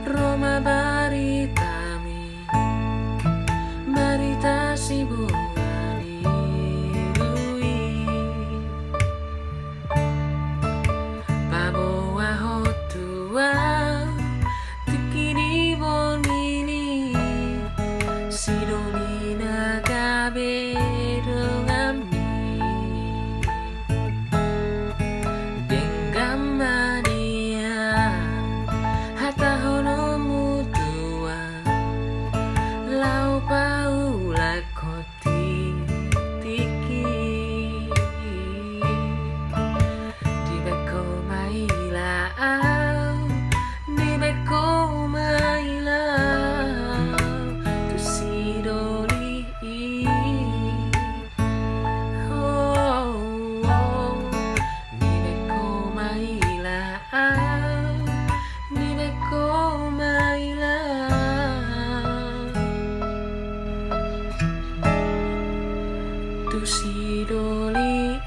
Roma baritami Barita sibuani lui Paboa hotua Tikini bonini Sidolina gabe dengami Dengamania Hata hono mutua Lau paula koti tiki Di beko maila Di beko maila Tu sidoli Oh, oh Di beko maila Di beko maila Tu sidoli